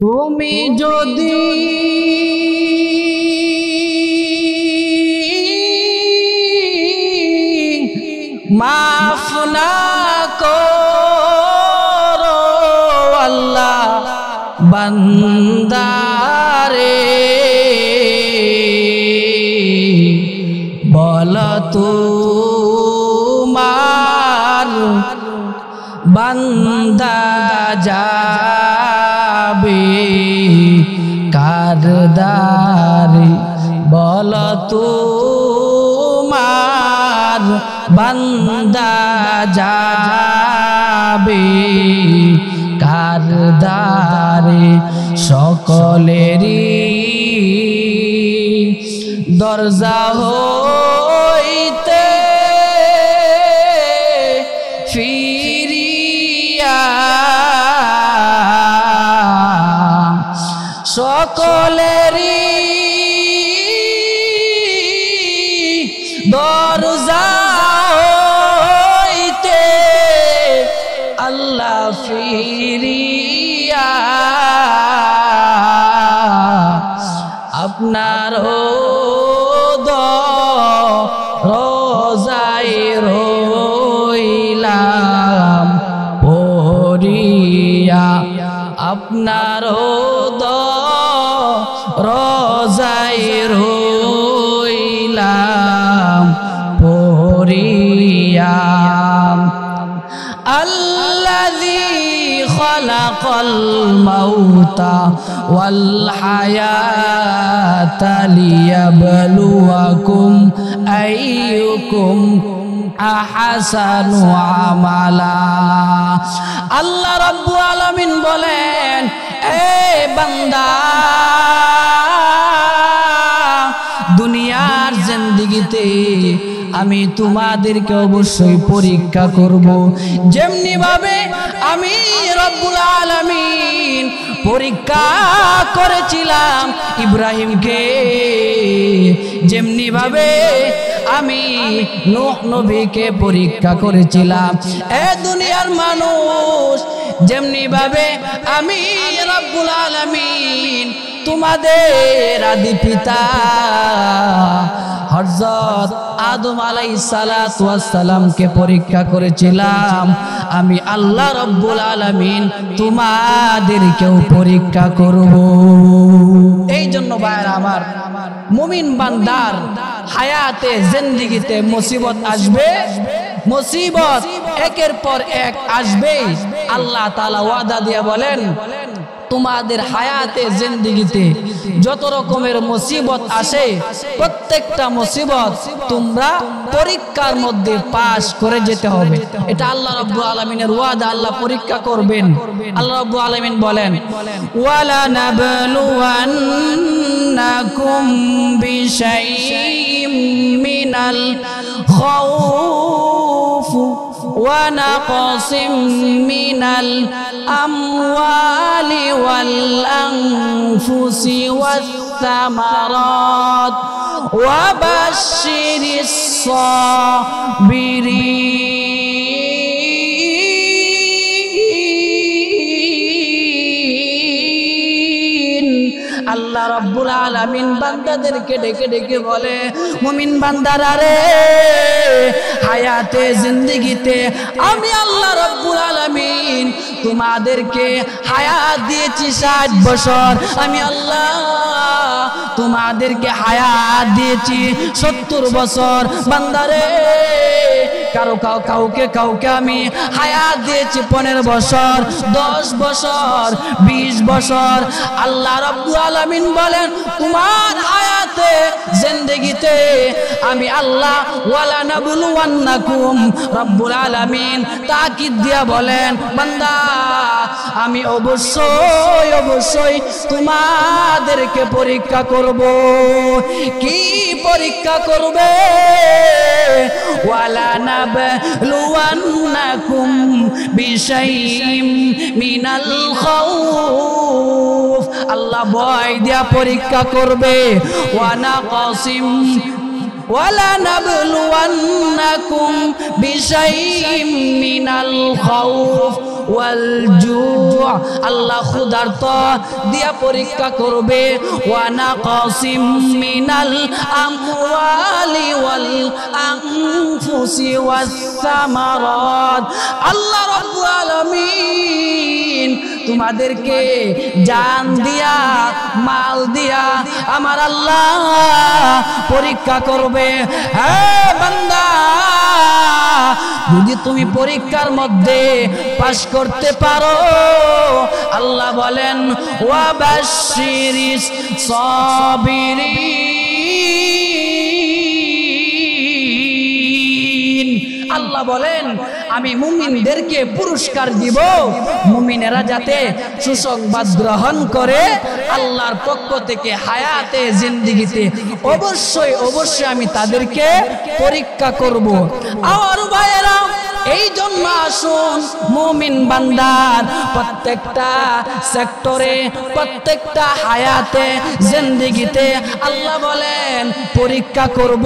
তুমি যদি মাফ না করো আল্লাহ বান্দারে, বল তোমার বান্দা যাবে কার দ্বারে, বল তোমার বান্দা যাবে কার দ্বারে। সকলেরই দরজা হইতে ফিরিয়া, সকলেরই দরজা হইতে আল্লাহ ফিরিয়া, আপনার রোজায় রইলাম পড়িয়া, আপনার রোজায় রইলাম পড়িয়া। আল্লাযী খালাকাল মাউতা ওয়াল হায়াতা লিয়াবলুয়াকুম আইয়ুকুম আহসানু আমালা। আল্লাহ রাব্বুল আলামিন বলেন, এ বান্দা, দুনিয়ার জিন্দেগিতে আমি তোমাদেরকে অবশ্যই পরীক্ষা করব। যেমনি ভাবে আমি রব্বুল আলামিন পরীক্ষা করেছিলাম ইব্রাহিমকে, যেমনি ভাবে আমি নূহ নবীকে পরীক্ষা করেছিলাম, এ দুনিয়ার মানুষ, যেমনি ভাবে আমি রব্বুল আলামিন তোমাদের আদি পিতা হযরত আদম আলাইহিস সালাতু ওয়াস সালামকে পরীক্ষা করেছিলাম, আমি আল্লাহ রাব্বুল আলামিন তোমাদেরকেও পরীক্ষা করব। এই জন্য ভাইরা আমার, মুমিন বান্দার হায়াতে জিন্দেগিতে মুসিবত আসবে, মুসিবত একের পর এক আসবে। আল্লাহ তাআলা ওয়াদা দিয়ে বলেন, তোমাদের হায়াতে জিন্দেগিতে যত রকমের মুসিবত আসে, প্রত্যেকটা মুসিবত তোমরা পরীক্ষার মধ্যে পাস করে যেতে হবে। এটা আল্লাহ রাব্বুল আলামিনের ওয়াদা, আল্লাহ পরীক্ষা করবেন। আল্লাহ রাব্বুল আলামিন বলেন, ওয়ালা নাবলুওয়ান্নাকুম বিশাইইম মিনাল খাউফ ওয়া নাকসিম মিনাল আমওয়ালি ওয়াল আনফুসি ওয়াস সামারাত ওয়া বাশশিরিস সাবিরিন। আল্লাহ রাব্বুল আলামিন বান্দাদেরকে ডেকে ডেকে বলে, মুমিন বান্দারা রে, হায়াতে জিন্দেগিতে আমি আল্লাহ রাব্বুল আলামিন তোমাদেরকে হায়াত দিয়েছি 60 বছর, আমি আল্লাহ তোমাদেরকে হায়াত দিয়েছি 70 বছর। বান্দারে, কাউকে আমি হায়াত দিয়েছি 15 বছর, 10 বছর, 20 বছর। আল্লাহ রাব্বুল আলামিন বলেন, তোমার হায়াতে জিন্দেগিতে আমি আল্লাহ ওয়ালা নাবলুওয়ান্নাকুম, রাব্বুল আলামিন তাকিদ দিয়া বলেন, বান্দা, আমি অবশ্যই অবশ্যই তোমাদেরকে পরীক্ষা করব। কি পরীক্ষা করবে? ওয়ালা নাবলুওয়ান্নাকুম বিশাইইম মিনাল খাউফ, আল্লাহ ভয় দিয়া পরীক্ষা করবে। ওয়া নাকসিম ওয়ালা নাবলুওয়ান্নাকুম বিশাইইম মিনাল খাউফ ওয়াল জু, আল্লাহ ক্ষুধার্ত দিয়া পরীক্ষা করবে, ওয়া নাকাসিম মিনাল আমওয়ালি ওয়াল আনফুসি ওয়াস সামারাত। আল্লাহ রাব্বুল আলামিন তোমাদেরকে জান দিয়া মাল দিয়া আমার আল্লাহ পরীক্ষা করবে। হ্যাঁ বান্দা, যদি তুমি পরীক্ষার মধ্যে পাস করতে পারো, আল্লাহ বলেন ওয়া বাশশিরিস সাবিরিন। আল্লাহ বলেন আমি মুমিনদেরকে পুরস্কার দিব, মুমিনেরা যাতে সুসংবাদ গ্রহণ করে আল্লাহর পক্ষ থেকে হায়াতে জিন্দেগিতে অবশ্যই অবশ্যই আমি তাদেরকে পরীক্ষা করব। আর ভাইয়েরা, এই জন্য আসুন মুমিন বান্দার প্রত্যেকটা সেক্টরে, প্রত্যেকটা হায়াতে জিন্দেগিতে আল্লাহ বলেন পরীক্ষা করব।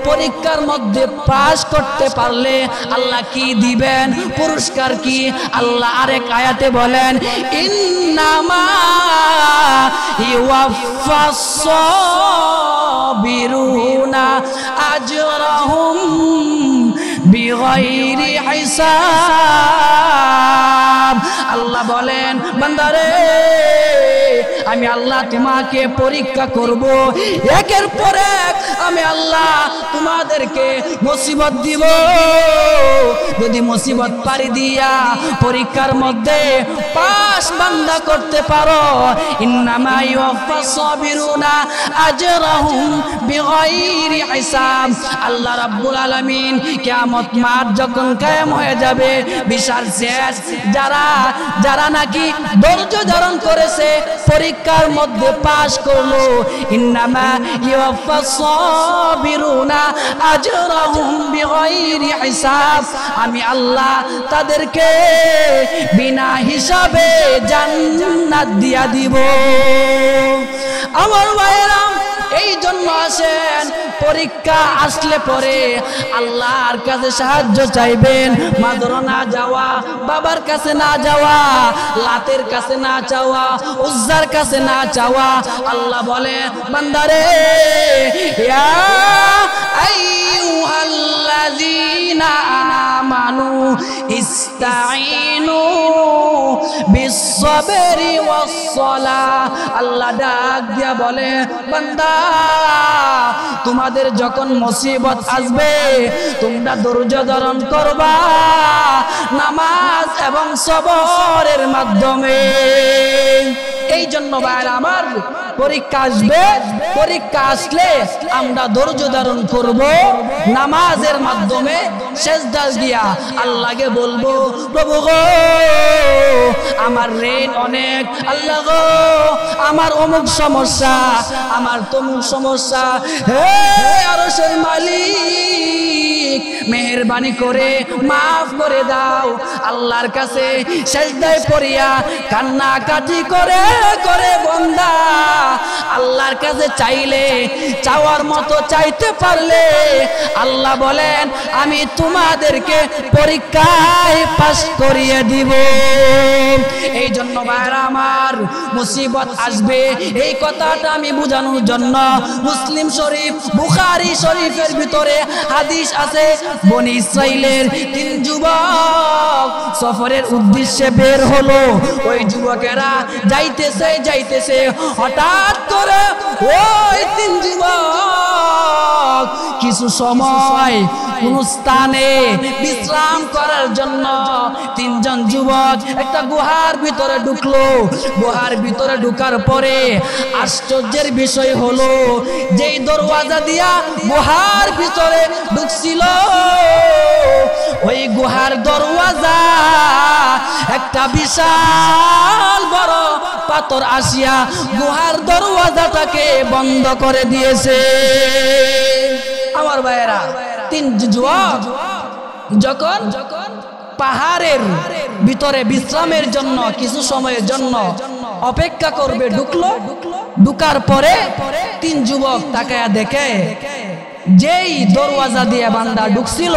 পরীক্ষার মধ্যে পাস করতে পারলে আল্লাহ কি দিবেন, পুরস্কার কি? আল্লাহ আরেক আয়াতে বলেন ইন্নামা ইউয়াফাস সাবিরুনা আজরাহুম বিগাইরি হিসাব। আল্লাহ বলেন বান্দারে, আমি আল্লাহ তোমাকে পরীক্ষা করব, একের পর এক আমি আল্লাহ তোমাদেরকে মুসিবত দিব। যদি মুসিবত পারি দিয়া পরীক্ষার মধ্যে পাস বান্দা করতে পারো, ইন্নামা ইউওয়াফাস সাবিরুনা আজরাহুম বিগাইরি হিসাব। আল্লাহ রাব্বুল আলামিন কিয়ামত মাঠ যখন কায়েম হয়ে যাবে, বিশাল শেষ, যারা নাকি ধৈর্য ধারণ করেছে, পরীক্ষার মধ্যে পাস করলো, ইন্নামা ইউওয়াফাস সাবিরুনা আজরাহুম বিগাইরি হিসাব, আমি আল্লাহ তাদেরকে বিনা হিসাবে জান্নাত দিয়া দিব। আমার ভাইরা, এই জন্য আসেন পরীক্ষা আসলে পরে আল্লাহর কাছে সাহায্য চাইবেন। মাদর না যাওয়া, বাবার কাছে না যাওয়া, লাতের কাছে না চাওয়া, উজ্জার কাছে না চাওয়া। আল্লাহ বলে বান্দারে, ইয়া আইয়ুহাল্লাযীনা আমানু ইস্তাঈনু বিস-সাবরি ওয়াস-সালাহ। আল্লাহ ডাক দিয়া বলে বান্দা, তোমাদের যখন মুসিবত আসবে তোমরা ধৈর্য ধারণ করবা নামাজ এবং সবরের মাধ্যমে। এই জন্য ভাইরা আমার, পরীক্ষা আসবে, পরীক্ষা আসলে আমরা ধৈর্য ধারণ করব নামাজের মাধ্যমে। সেজদা দিয়া আল্লাহকে বলবো, প্রভু গো আমার ঋণ অনেক, আল্লাহ গো আমার অমুক সমস্যা, আমার তমুক সমস্যা, হে আরশের মালিক মেহেরবানি করে মাফ করে দাও। আল্লাহর কাছে সেজদায় পড়িয়া কান্নাকাটি করে করে বান্দা আল্লাহর কাছে চাইলে, চাওয়ার মতো চাইতে পারলে আল্লাহ বলেন আমি তোমাদেরকে পরীক্ষায় পাস করিয়ে দিব। এই জন্য ভাইরা আমার, মুসিবত আসবে এই কথাটা আমি বোঝানোর জন্য মুসলিম শরীফ, বুখারী শরীফের ভিতরে হাদিস আছে। বনি ইসরাইলের 3 যুবক সফরের উদ্দেশ্যে বের হলো। ওই যুবকেরা যাইতেছে, হঠাৎ করে ওই 3 যুবক কিছু সময় কোন স্থানে বিশ্রাম করার জন্য 3 জন যুবক একটা গুহার ভিতরে ঢুকলো। গুহার ভিতরে ঢুকার পরে আশ্চর্যের বিষয় হলো, যেই দরওয়াজা দিয়া গুহার ভিতরে ঢুকছিল, ওই গুহার দরওয়াজা একটা বিশাল বড় পাথর আসিয়া গুহার দরওয়াজাটাকে বন্ধ করে দিয়েছে। আমার ভাইয়েরা, 3 যুবক যখন পাহাড়ের ভিতরে বিশ্রামের জন্য কিছু সময়ের জন্য অপেক্ষা করবে ঢুকলো। ঢুকার পরে 3 যুবক তাকায়া দেখে যেই দরওয়াজা দিয়ে বান্দা ঢুকছিল,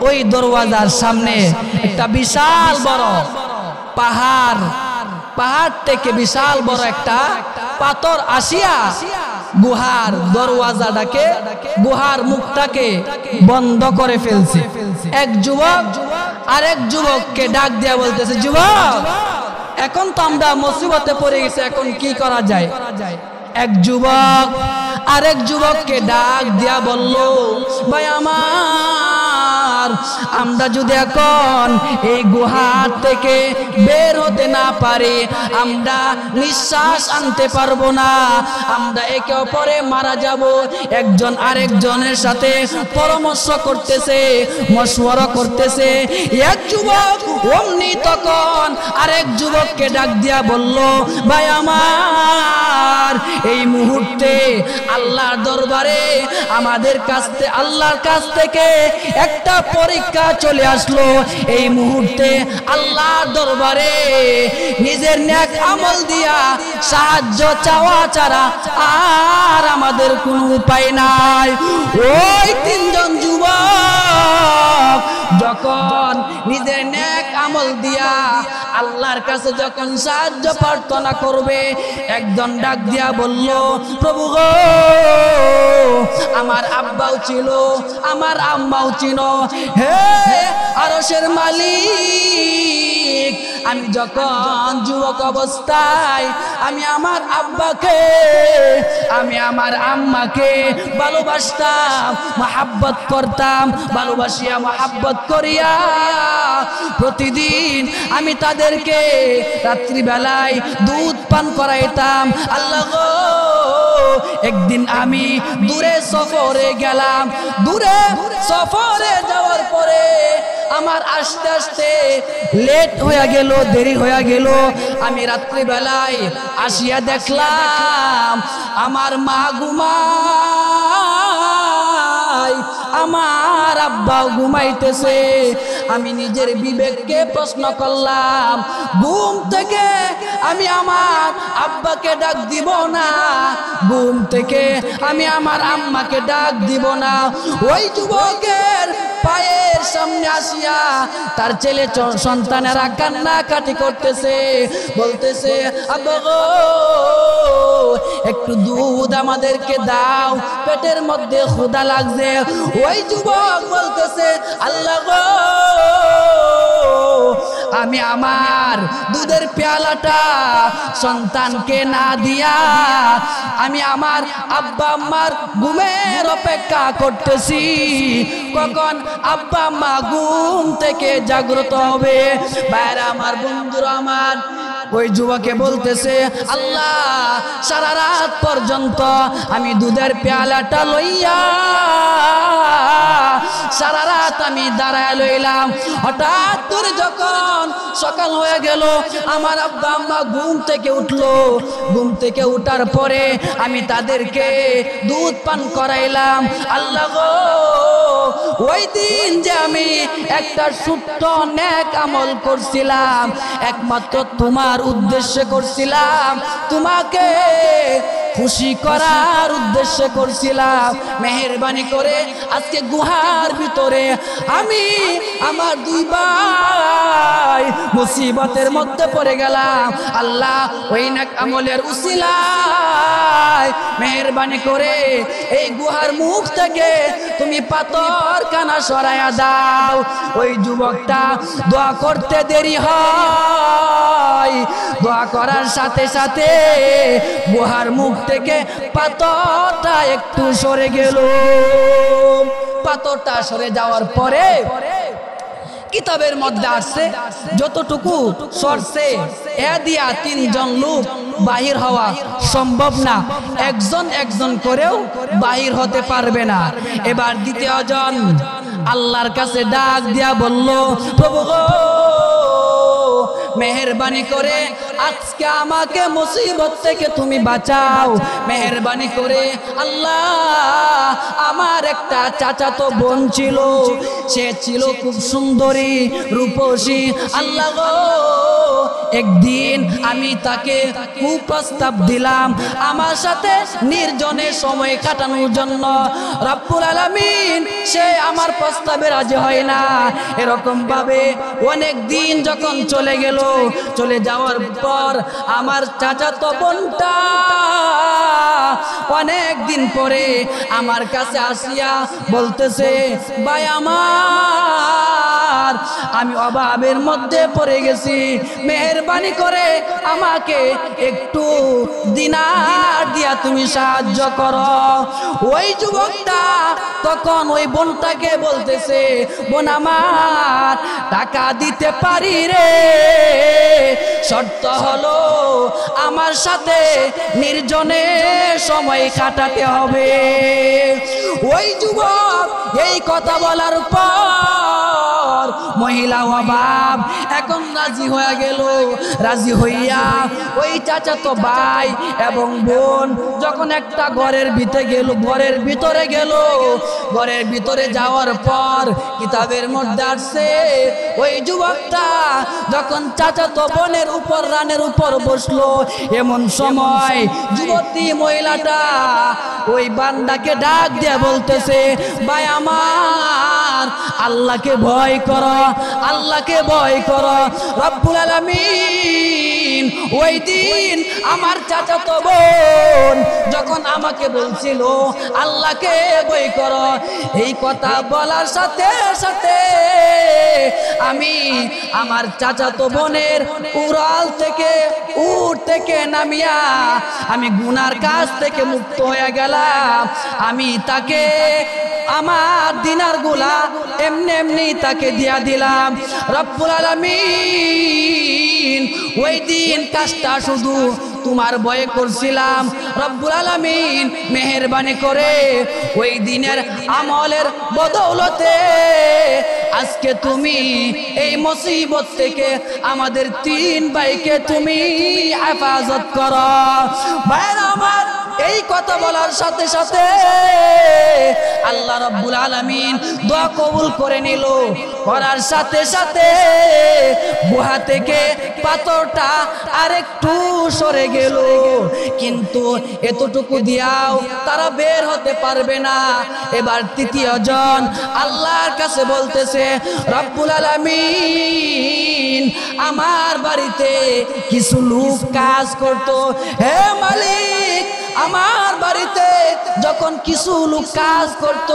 ওই দরওয়াজার সামনে একটা বিশাল বড় পাহাড়, পাহাড় থেকে বিশাল বড় একটা পাথর আসিয়া গুহার দরওয়াজাটাকে, গুহার মুখটাকে বন্ধ করে ফেলছে। এক যুবক আরেক যুবককে ডাক দিয়া বলতেছে, যুবক এখন তো আমরা মুসিবতে পড়ে গেছি, এখন কি করা যায়? এক যুবক আরেক যুবককে ডাক দিয়া বলল, ভাই আমার, আমরা যদি এখন এই গুহা থেকে বের হতে না পারি, আমরা নিঃশ্বাস আনতে পারবো না, আমরা একে অপরে মারা যাব। একজন আরেকজনের সাথে পরামর্শ করতেছে, মশওয়ারা করতেছে। এক যুবক অমনি তখন আরেক যুবককে ডাক দিয়া বলল, ভাই আমার, এই মুহূর্তে আল্লাহর দরবারে আমাদের কাছে, আল্লাহর কাছ থেকে একটা পরীক্ষা চলে আসলো। এই মুহূর্তে আল্লাহর দরবারে নিজের নেক আমল দিয়া সাহায্য চাওয়া ছাড়া আর আমাদের কোনো উপায় নাই। ওই তিনজন যুবক যখন নিজের নেক আমল দিয়া আল্লাহর কাছে যখন সাহায্য প্রার্থনা করবে, একজন ডাক দিয়া বলল, প্রভু গো, আমার আব্বাও ছিল, আমার আম্মাও ছিল, হে আরশের মালিক, আমি যখন যুবক অবস্থায় আমি আমার আব্বাকে, আমি আমার আম্মাকে ভালোবাসতাম, মহাব্বত করতাম, ভালোবাসিয়া মহাব্বত করিয়া প্রতিদিন আমি তাদেরকে রাত্রিবেলায় দুধ পান করাইতাম। আল্লাহ গো, একদিন আমি দূরে সফরে গেলাম, দূরে সফরে যাওয়ার পরে আমার আস্তে আস্তে লেট হয়ে গেল, দেরি হয়ে গেল। আমি রাত্রিবেলায় আসিয়া দেখলাম আমার মা ঘুমায়, আমার আব্বাও ঘুমাইতেছে। আমি নিজের বিবেককে প্রশ্ন করলাম, ঘুম থেকে আমি আমার আব্বাকে ডাক দিব না, ঘুম থেকে আমি আমার আম্মাকে ডাক দিব না। ওই যুবকের পায়ের সামনে আসিয়া তার ছেলে সন্তানেরা কান্নাকাটি করতেছে, বলতেছে, আব্বা গো, একটু দুধ আমাদেরকে দাও, পেটের মধ্যে ক্ষুধা লাগছে। ওই যুবক বলতেছে, আল্লাহ গো, আমি আমার দুধের পেয়ালাটা সন্তানকে না দিয়া আমি আমার আব্বা আম্মার ঘুমের অপেক্ষা করতেছি, কখন আব্বা আম্মা ঘুম থেকে জাগ্রত হবে। বাইরে আমার বন্ধুরা আমার, ওই যুবকে বলতেছে, আল্লাহ, সারা রাত পর্যন্ত আমি দুধের পেয়ালাটা লইয়া সারা রাত আমি দাঁড়ায় লইলাম। হঠাৎ করে যখন সকাল হয়ে গেল, আমার আব্বা আম্মা ঘুম থেকে উঠলো। ঘুম থেকে উঠার পরে আমি তাদেরকে দুধ পান করাইলাম। আল্লাহ গো, ওই দিন যে আমি একটা ছোট্ট নেক আমল করছিলাম, একমাত্র তোমার উদ্দেশ্যে করছিলাম, তোমাকে খুশি করার উদ্দেশ্যে করছিলাম। মেহেরবানি করে আজকে গুহার ভিতরে আমি আমার দুই ভাই মুসিবতের মধ্যে পড়ে গেলাম। আল্লাহ, ওই নেক আমলের উসিলায় মেহেরবানি করে এই গুহার মুখ থেকে তুমি পাথর কানা সরাইয়া দাও। ওই যুবকটা দোয়া করতে দেরি হয়, দোয়া করার সাথে সাথে গুহার মুখ থেকে পাথরটা একটু সরে গেল। পাথরটা সরে যাওয়ার পরে কিতাবের মধ্যে আসছে, যতটুকু সরছে এ দিয়া তিনজন লোক বাহির হওয়া সম্ভব না, একজন একজন করেও বাহির হতে পারবে না। এবার দ্বিতীয় জন আল্লাহর কাছে ডাক দিয়া বলল, প্রভু গো, মেহেরবানি করে আজকে আমাকে মুসিবত থেকে তুমি বাঁচাও। মেহেরবানি করে আল্লাহ, আমার একটা চাচাতো বোন ছিল, সে ছিল খুব সুন্দরী, রূপসী। আল্লাহ গো, একদিন আমি তাকে কুপ্রস্তাব দিলাম আমার সাথে নির্জনে সময় কাটানোর জন্য। রব্বুল আলামিন সে আমার প্রস্তাবে রাজি হয় না। এরকম ভাবে অনেক দিন যখন চলে গেল, চলে যাওয়ার পর আমার চাচাতো বোনটা অনেক দিন পরে আমার কাছে আসিয়া বলতেছে, ভাই আমার, আমি অভাবের মধ্যে পড়ে গেছি, মেহেরবানি করে আমাকে একটু দিনার দিয়া তুমি সাহায্য করো। ওই যুবকটা তখন ওই বোনটাকে বলতেছে, বোন আমার, টাকা দিতে পারি রে, শর্ত হলো আমার সাথে নির্জনে সময় কাটাতে হবে। ওই যুবক এই কথা বলার পর মহিলা অভাব এখন রাজি হয়ে গেল। রাজি হইয়া ওই চাচাতো ভাই এবং বোন যখন একটা ঘরের ভিতরে গেল, ঘরের ভিতরে যাওয়ার পর কিতাবের মধ্যে আসছে ওই যুবকটা যখন চাচাতো বোনের উপর রানের উপর বসলো, এমন সময় যুবতী মহিলাটা ওই বান্দাকে ডাক দিয়ে বলতেছে, ভাই আমার, আল্লাহকে ভয় করো, আল্লাহকে ভয় করো। রব্বুল আলামিন ওই দিন আমার চাচাতো বোন যখন আমাকে বলছিল আল্লাহকে ভয় করো, এই কথা বলার সাথে সাথে আমি আমার চাচাতো বোনের উড়াল থেকে উট থেকে নামিয়া আমি গুনার কাজ থেকে মুক্ত হয়ে গেলাম। আমি তাকে আমার দিনার গুলা এমনি এমনি তাকে দিয়া দিলাম। রব্বুল আলামিন ওই দিন কাজটা শুধু তোমার ভয়ে করছিলাম, রব্বুল আলামিন মেহেরবানি করে ওই দিনের আমলের বদৌলতে আজকে তুমি এই মুসিবত থেকে আমাদের 3 ভাইকে তুমি হেফাজত করো। ভাইরা আমার, এই কথা বলার সাথে সাথে আল্লাহ রাব্বুল আলামিন দোয়া কবুল করে নিল। করার সাথে সাথে গুহা থেকে পাথরটা আরেকটু সরে গেল, কিন্তু এতটুকু দিয়াও তারা বের হতে পারবে না। এবার 3য় জন আল্লাহর কাছে বলতেছে, রব্বুল আলামিন আমার বাড়িতে কিছু লোক কাজ করতো, হে মালিক, আমার বাড়িতে যখন কিছু লোক কাজ করত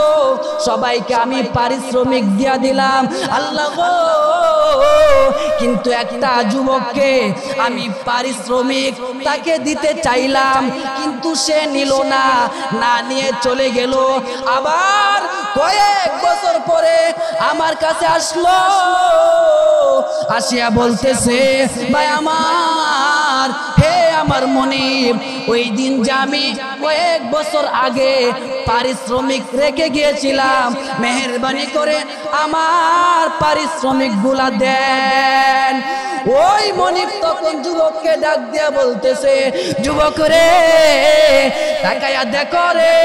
সবাইকে আমি পারিশ্রমিক দিয়া দিলাম আল্লাহ গো, কিন্তু একটা যুবককে আমি পারিশ্রমিক তাকে দিতে চাইলাম, কিন্তু সে নিল না, না নিয়ে চলে গেল। আবার কয়েক বছর পরে আমার কাছে আসলো, আসিয়া বলতেছে, ভাই আমার, হে আমার মনিব, ওই দিন যে আমি কয়েক বছর আগে পারিশ্রমিক রেখে গিয়েছিলাম, মেহেরবানি করে আমার পারিশ্রমিক গুলা দেন। ওই মনিব তখন যুবককে ডাক দিয়া বলতেছে, যুবক রে, তাকায়া দেখো রে,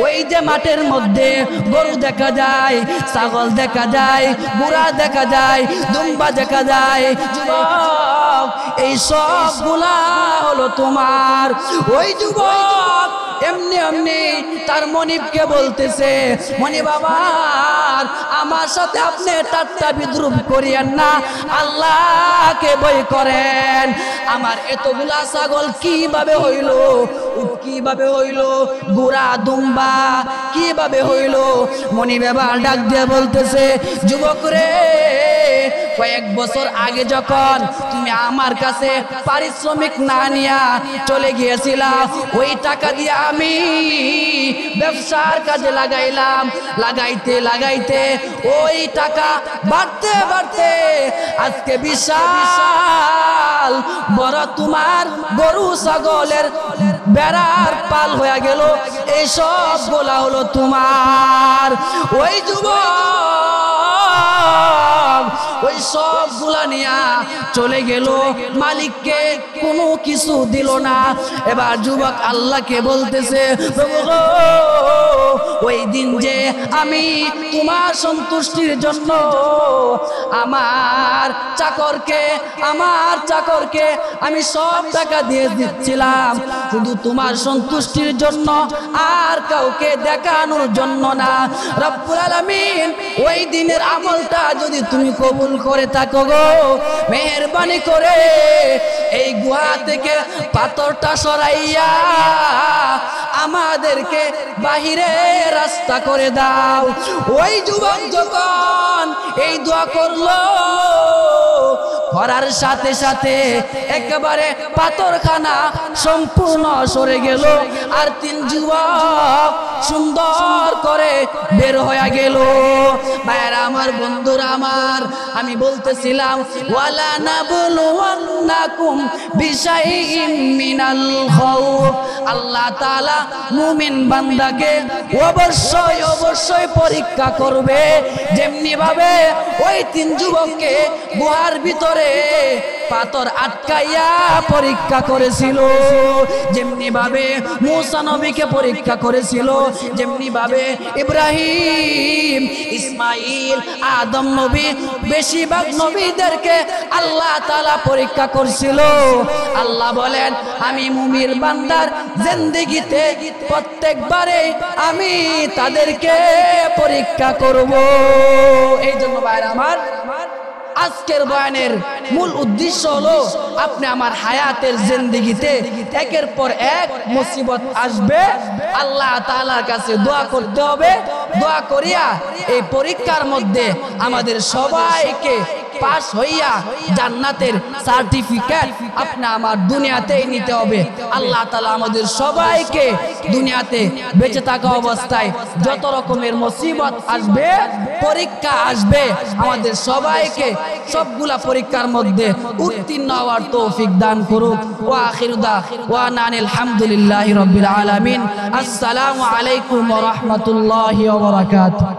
ওই যে মাঠের মধ্যে গরু দেখা যায়, ছাগল দেখা যায়, বুড়া দেখা যায়, দুম্বা দেখা যায়, যুবক এই সব গুলা হলো তোমার। ওই যুবক এমনি এমনি তার মনিবকে বলতেছে, মনিব আমার, আমার সাথে আপনি ঠাট্টা বিদ্রুপ করিয়েন না, আল্লাহকে ভয় করেন। আমার এতগুলা ছাগল কিভাবে হইল, কিভাবে হইল, বুড়া দুম্বা কিভাবে হইল? মনিব এবার ডাক দিয়ে বলতেছে, যুবক রে, কয়েক বছর আগে যখন তুমি আমার কাছে পারিশ্রমিক না নিয়া চলে গিয়েছিলা, ওই টাকা দিয়ে আমি ব্যবসার কাজে লাগাইলাম, লাগাইতে লাগাইতে ওই টাকা বাড়তে বাড়তে আজকে বিশাল বড় তোমার গরু ছাগলের বেড়ার পাল হয়ে গেল, এই সব বলা হলো তোমার। ওই যুবক যুবক ওই সবগুলা নিয়া চলে গেল, মালিককে কোনো কিছু দিল না। এবার যুবক আল্লাহকে বলতেছে, প্রভু গো, ওই দিন যে আমি তোমার সন্তুষ্টির জন্য আমার চাকরকে আমি সব টাকা দিয়ে দিচ্ছিলাম, শুধু তোমার সন্তুষ্টির জন্য, আর কাউকে দেখানোর জন্য না। রব্বুল আলামিন ওই দিনের আমলটা যদি তুমি কবুল করে থাকো গো, মেহেরবানি করে এই গুহা থেকে পাথরটা সরাইয়া আমাদেরকে বাহিরে রাস্তা করে দাও। ওই যুবক যখন এই দোয়া করলো, করার সাথে সাথে একেবারে পাথরখানা সম্পূর্ণ সরে গেল, আর তিন যুবক সুন্দর করে বের হয়ে গেল। ভাইরা আমার, বন্ধুরা আমার, আমি বলতেছিলাম ওয়ালা নাবলুওয়ান্নাকুম বিশাইইম মিনাল খাউফ, আল্লাহ তাআলা মুমিন বান্দাকে অবশ্যই পরীক্ষা করবে। যেমনি ভাবে ওই তিন যুবককে গুহার ভিতরে পাথর আটকাইয়া পরীক্ষা করেছিল, যেমনি ভাবে মূসা নবীকে পরীক্ষা করেছিল, যেমনি ভাবে ইব্রাহিম, ইসমাইল, আদম নবী, বেশিরভাগ নবীদেরকে আল্লাহ তাআলা পরীক্ষা করছিল। আল্লাহ বলেন, আমি মুমিন বান্দার জিন্দেগিতে প্রত্যেকবারে আমি তাদেরকে পরীক্ষা করব। এই জন্য ভাইরা আমার, আজকের বয়ানের মূল উদ্দেশ্য হলো আপনি আমার হায়াতের জিন্দেগিতে একের পর এক মুসিবত আসবে, আল্লাহ তাআলার কাছে দোয়া করতে হবে। দোয়া করিয়া এই পরীক্ষার মধ্যে আমাদের সবাইকে পাস হইয়া জান্নাতের সার্টিফিকেট আপনি আমার দুনিয়াতেই নিতে হবে। আল্লাহ তাআলা আমাদের সবাইকে দুনিয়াতে বেঁচে থাকা অবস্থায় যত রকমের মুসিবত আসবে, পরীক্ষা আসবে, আমাদের সবাইকে সবগুলা পরীক্ষার মধ্যে উত্তীর্ণ হওয়ার তৌফিক দান করুক। ওয়া আখিরু দাওয়ানা আলহামদুলিল্লাহি রাব্বিল আলামিন। আসসালামু আলাইকুম ওয়া রাহমাতুল্লাহি ওয়া বারাকাতুহু।